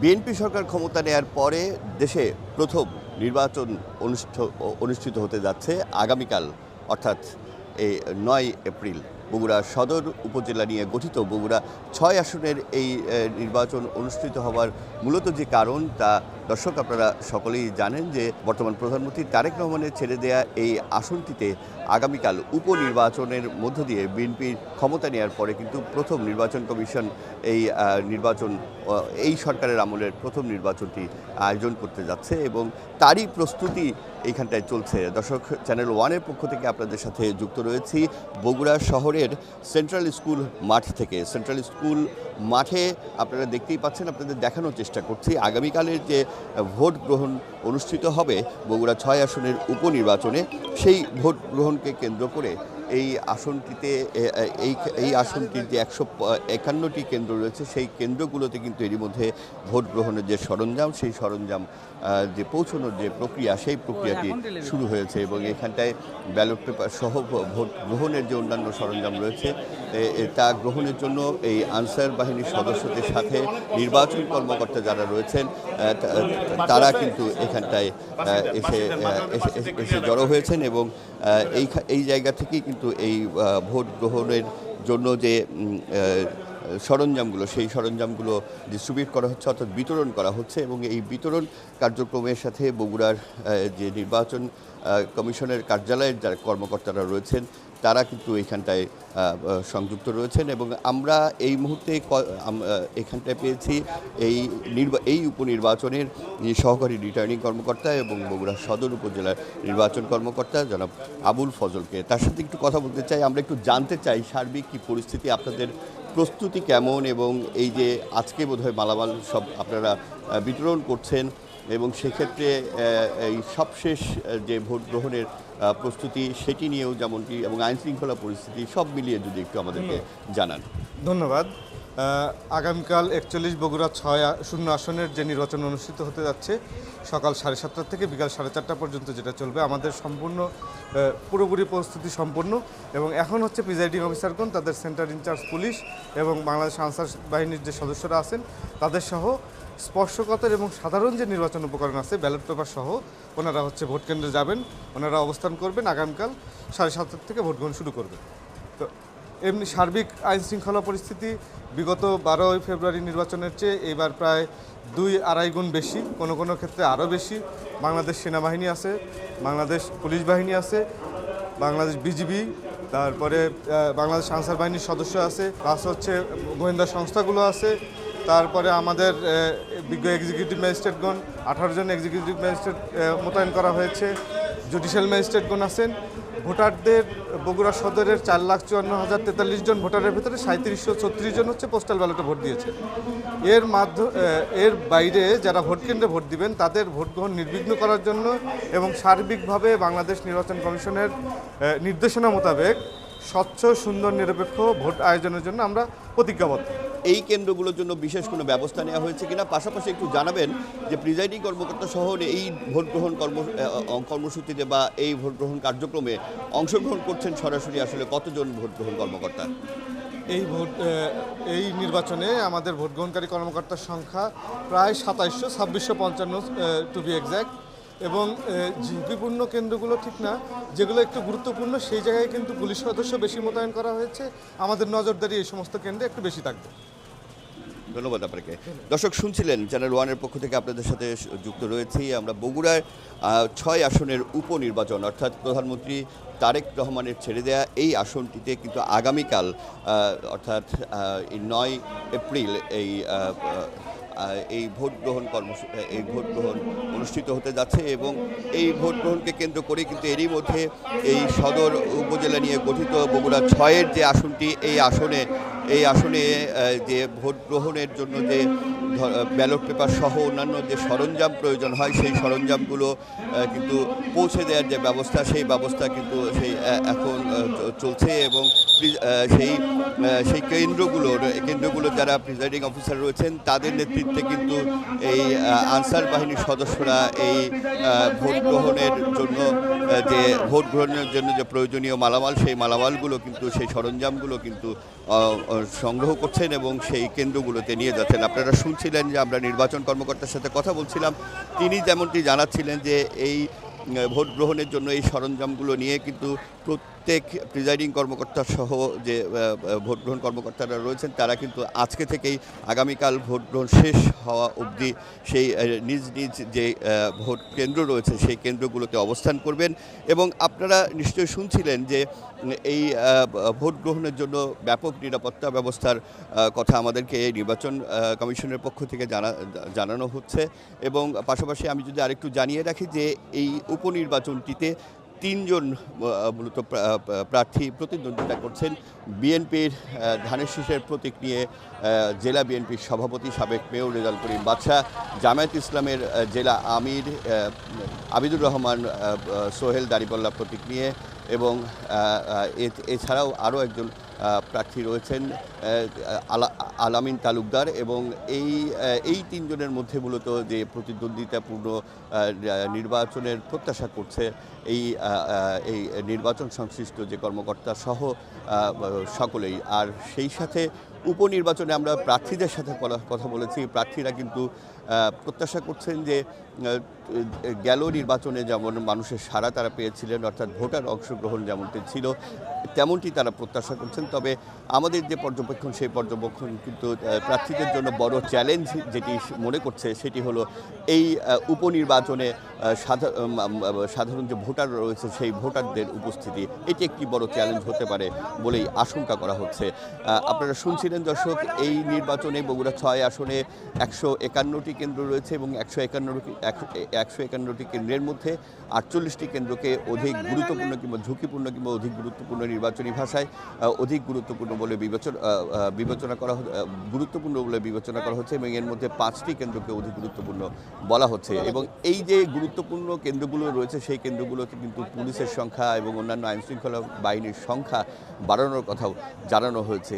BNP সরকার ক্ষমতা নেয়ার পরে দেশে প্রথম নির্বাচন অনুষ্ঠিত হতে যাচ্ছে আগামীকাল, অর্থাৎ এই ৯ এপ্রিল। বগুড়া সদর উপজেলা নিয়ে গঠিত বগুড়া ৬ আসনের এই নির্বাচন অনুষ্ঠিত হওয়ার মূলত যে কারণ তা দর্শক আপনারা সকলেই জানেন যে বর্তমান প্রধানমন্ত্রী তারেক রহমানের ছেড়ে দেয়া এই আসনটিতে আগামীকাল উপনির্বাচনের মধ্য দিয়ে বিএনপির ক্ষমতা নেওয়ার পরে কিন্তু প্রথম নির্বাচন কমিশন এই সরকারের আমলের প্রথম নির্বাচনটি আয়োজন করতে যাচ্ছে এবং তারই প্রস্তুতি এইখানটায় চলছে। দর্শক, চ্যানেল ওয়ানের পক্ষ থেকে আপনাদের সাথে যুক্ত রয়েছি বগুড়া শহরের সেন্ট্রাল স্কুল মাঠ থেকে। সেন্ট্রাল স্কুল মাঠে আপনারা দেখতেই পাচ্ছেন, আপনাদের দেখানোর চেষ্টা করছি আগামীকালের যে ভোট গ্রহণ অনুষ্ঠিত হবে বগুড়া ৬ আসনের উপনির্বাচনে, সেই ভোট গ্রহণকে কেন্দ্র করে এই আসনটিতে এই আসনটির যে ১৫১টি কেন্দ্র রয়েছে সেই কেন্দ্রগুলোতে কিন্তু এরই মধ্যে ভোট গ্রহণের যে সরঞ্জাম, সেই সরঞ্জাম যে পৌঁছানোর যে প্রক্রিয়া, সেই প্রক্রিয়াটি শুরু হয়েছে এবং এখানটায় ব্যালট পেপার সহ ভোট গ্রহণের যে অন্যান্য সরঞ্জাম রয়েছে তা গ্রহণের জন্য এই আনসার বাহিনীর সদস্যদের সাথে নির্বাচন কর্মকর্তা যারা রয়েছেন তারা কিন্তু এখানটায় এসে জড়ো হয়েছেন এবং এই জায়গা থেকেই কিন্তু এই ভোট গ্রহণের জন্য যে সরঞ্জামগুলো, সেই সরঞ্জামগুলো ডিস্ট্রিবিউট করা হচ্ছে, অর্থাৎ বিতরণ করা হচ্ছে এবং এই বিতরণ কার্যক্রমের সাথে বগুড়ার যে নির্বাচন কমিশনের কার্যালয়ের যারা কর্মকর্তারা রয়েছেন তারা কিন্তু এখানটায় সংযুক্ত রয়েছেন এবং আমরা এই মুহূর্তে এখানটায় পেয়েছি এই উপনির্বাচনের সহকারী রিটার্নিং কর্মকর্তা এবং বগুড়া সদর উপজেলার নির্বাচন কর্মকর্তা জনাব আবুল ফজলকে। তার সাথে একটু কথা বলতে চাই, আমরা একটু জানতে চাই সার্বিক কী পরিস্থিতি, আপনাদের প্রস্তুতি কেমন এবং এই যে আজকে বোধহয় মালামাল সব আপনারা বিতরণ করছেন এবং সেক্ষেত্রে এই সবশেষ যে ভোট গ্রহণের প্রস্তুতি সেটি নিয়েও যেমনটি এবং আইনশৃঙ্খলা পরিস্থিতি সব মিলিয়ে যদি একটু আমাদেরকে জানান। ধন্যবাদ। আগামীকাল ৪১ বগুড়া ৬ আসনের যে নির্বাচন অনুষ্ঠিত হতে যাচ্ছে সকাল ৭:৩০ থেকে বিকাল ৪:৩০ পর্যন্ত যেটা চলবে, আমাদের পুরোপুরি প্রস্তুতি সম্পূর্ণ এবং এখন হচ্ছে প্রিজাইডিং অফিসারগণ তাদের সেন্টার ইনচার্জ পুলিশ এবং বাংলাদেশ আনসার বাহিনীর যে সদস্যরা আছেন তাদের সহ স্পর্শকাতর এবং সাধারণ যে নির্বাচন উপকরণ আছে ব্যালট পেপার সহ ওনারা হচ্ছে ভোট কেন্দ্রে যাবেন, ওনারা অবস্থান করবেন, আগামীকাল ৭:৩০ থেকে ভোট গ্রহণ শুরু করবেন। তো এমনি সার্বিক আইন শৃঙ্খলা পরিস্থিতি বিগত ১২ই ফেব্রুয়ারি নির্বাচনের চেয়ে এবার প্রায় ২-২.৫ গুণ বেশি, কোনো কোনো ক্ষেত্রে আরও বেশি। বাংলাদেশ সেনাবাহিনী আছে, বাংলাদেশ পুলিশ বাহিনী আছে, বাংলাদেশ বিজিবি, তারপরে বাংলাদেশ আনসার বাহিনীর সদস্য আছে, প্লাস হচ্ছে গোয়েন্দা সংস্থাগুলো আছে, তারপরে আমাদের বিজ্ঞ এক্সিকিউটিভ ম্যাজিস্ট্রেটগণ ১৮ জন এক্সিকিউটিভ ম্যাজিস্ট্রেট মোতায়েন করা হয়েছে, জুডিশিয়াল ম্যাজিস্ট্রেটগণ আছেন। ভোটারদের বগুড়া সদরের ৪,৫৪,০৪৩ জন ভোটারের ভিতরে ৩৭৩৬ জন হচ্ছে পোস্টাল ব্যালটে ভোট দিয়েছে। এর বাইরে যারা ভোট কেন্দ্রে ভোট দিবেন তাদের ভোট গ্রহণ নির্বিঘ্ন করার জন্য এবং সার্বিকভাবে বাংলাদেশ নির্বাচন কমিশনের নির্দেশনা মোতাবেক স্বচ্ছ, সুন্দর, নিরপেক্ষ ভোট আয়োজনের জন্য আমরা প্রতিজ্ঞাবদ্ধ। এই কেন্দ্রগুলোর জন্য বিশেষ কোনো ব্যবস্থা নেওয়া হয়েছে কিনা, পাশাপাশি একটু জানাবেন যে প্রিজাইডিং কর্মকর্তা সহ এই ভোট গ্রহণ কর্মসূচিতে বা এই ভোট গ্রহণ কার্যক্রমে অংশগ্রহণ করছেন সরাসরি আসলে কতজন ভোট গ্রহণ কর্মকর্তা? এই নির্বাচনে আমাদের ভোট গ্রহণকারী কর্মকর্তার সংখ্যা প্রায় ২৭৫৫ টু বি এক্স্যাক্ট এবং ঝুঁকিপূর্ণ কেন্দ্রগুলো ঠিক না, যেগুলো একটু গুরুত্বপূর্ণ সেই জায়গায় কিন্তু পুলিশ সদস্য বেশি মোতায়েন করা হয়েছে। আমাদের নজরদারি এই সমস্ত কেন্দ্রে একটু বেশি থাকবে। ধন্যবাদ আপনাকে। দর্শক, শুনছিলেন চ্যানেল ওয়ানের পক্ষ থেকে আপনাদের সাথে যুক্ত রয়েছি আমরা বগুড়ার ৬ আসনের উপনির্বাচন, অর্থাৎ প্রধানমন্ত্রী তারেক রহমানের ছেড়ে দেয়া এই আসনটিতে কিন্তু আগামীকাল অর্থাৎ ৯ এপ্রিল এই ভোট গ্রহণ অনুষ্ঠিত হতে যাচ্ছে এবং এই ভোট গ্রহণকে কেন্দ্র করে কিন্তু এরই মধ্যে এই সদর উপজেলা নিয়ে গঠিত বগুড়া ৬-এর যে আসনটি, এই আসনে যে ভোট গ্রহণের জন্য যে ব্যালট পেপার সহ অন্যান্য যে সরঞ্জাম প্রয়োজন হয় সেই সরঞ্জামগুলো কিন্তু পৌঁছে দেওয়ার যে ব্যবস্থা, সেই ব্যবস্থা কিন্তু এখন চলছে এবং সেই কেন্দ্রগুলো যারা প্রিজাইডিং অফিসার রয়েছেন তাদের নেতৃত্বে কিন্তু এই আনসার বাহিনীর সদস্যরা এই ভোট গ্রহণের জন্য যে প্রয়োজনীয় মালামাল, সেই মালামালগুলো কিন্তু সেই সরঞ্জামগুলো কিন্তু সংগ্রহ করছেন এবং সেই কেন্দ্রগুলোতে নিয়ে যাচ্ছেন। আপনারা শুনছিলেন যে আমরা নির্বাচন কর্মকর্তার সাথে কথা বলছিলাম, তিনি যেমনটি জানাচ্ছিলেন যে এই ভোট গ্রহণের জন্য এই সরঞ্জামগুলো নিয়ে কিন্তু প্রত্যেক প্রিজাইডিং কর্মকর্তা সহ যে ভোট গ্রহণ কর্মকর্তারা রয়েছেন তারা কিন্তু আজকে থেকেই আগামীকাল ভোট গ্রহণ শেষ হওয়া অবধি সেই নিজ নিজ যে ভোট কেন্দ্র রয়েছে সেই কেন্দ্রগুলোতে অবস্থান করবেন। এবং আপনারা নিশ্চয়ই শুনছিলেন যে এই ভোট গ্রহণের জন্য ব্যাপক নিরাপত্তা ব্যবস্থার কথা আমাদেরকে নির্বাচন কমিশনের পক্ষ থেকে জানানো হচ্ছে। এবং পাশাপাশি আমি যদি আরেকটু জানিয়ে রাখি যে এই উপনির্বাচনটিতে তিনজন মূলত প্রার্থী প্রতিদ্বন্দ্বিতা করছেন। বিএনপির ধানের শীষের প্রতীক নিয়ে জেলা বিএনপির সভাপতি সাবেক মেয়র রেজাউল করিম বাদশা, জামায়াত ইসলামের জেলা আমির আবিদুর রহমান সোহেল দাড়িপাল্লা প্রতীক নিয়ে, এবং এছাড়াও আরও একজন প্রার্থী রয়েছেন আলামিন তালুকদার। এবং এই তিনজনের মধ্যে মূলত যে প্রতিদ্বন্দ্বিতাপূর্ণ নির্বাচনের প্রত্যাশা করছে এই নির্বাচন সংশ্লিষ্ট যে কর্মকর্তা সহ সকলেই। আর সেই সাথে উপনির্বাচনে আমরা প্রার্থীদের সাথে কথা বলেছি। প্রার্থীরা কিন্তু প্রত্যাশা করছেন যে গেল নির্বাচনে যেমন মানুষের সাড়া তারা পেয়েছিলেন, অর্থাৎ ভোটার অংশগ্রহণ যেমনটি ছিল তেমনটি তারা প্রত্যাশা করছেন। তবে আমাদের যে পর্যবেক্ষণ সেই পর্যবেক্ষণ কিন্তু প্রার্থীদের জন্য বড় চ্যালেঞ্জ যেটি মনে করছে সেটি হলো এই উপনির্বাচনে সাধারণ যে ভোটার রয়েছে সেই ভোটারদের উপস্থিতি, এটি একটি বড় চ্যালেঞ্জ হতে পারে বলেই আশঙ্কা করা হচ্ছে। আপনারা শুনছিলেন দর্শক, এই নির্বাচনে বগুড়া 6 আসনে 151টি কেন্দ্র রয়েছে এবং 151টি কেন্দ্রের মধ্যে 48টি কেন্দ্রকে অধিক গুরুত্বপূর্ণ কিংবা ঝুঁকিপূর্ণ কিংবা অধিক গুরুত্বপূর্ণ নির্বাচনী ভাষায় অধিক গুরুত্বপূর্ণ বলে গুরুত্বপূর্ণ বলে বিবেচনা করা হচ্ছে এবং এর মধ্যে 5টি কেন্দ্রকে অধিক গুরুত্বপূর্ণ বলা হচ্ছে। এবং এই যে গুরুত্বপূর্ণ কেন্দ্রগুলো রয়েছে সেই কেন্দ্রগুলোতে কিন্তু পুলিশের সংখ্যা এবং অন্যান্য আইনশৃঙ্খলা বাহিনীর সংখ্যা বাড়ানোর কথাও জানানো হয়েছে।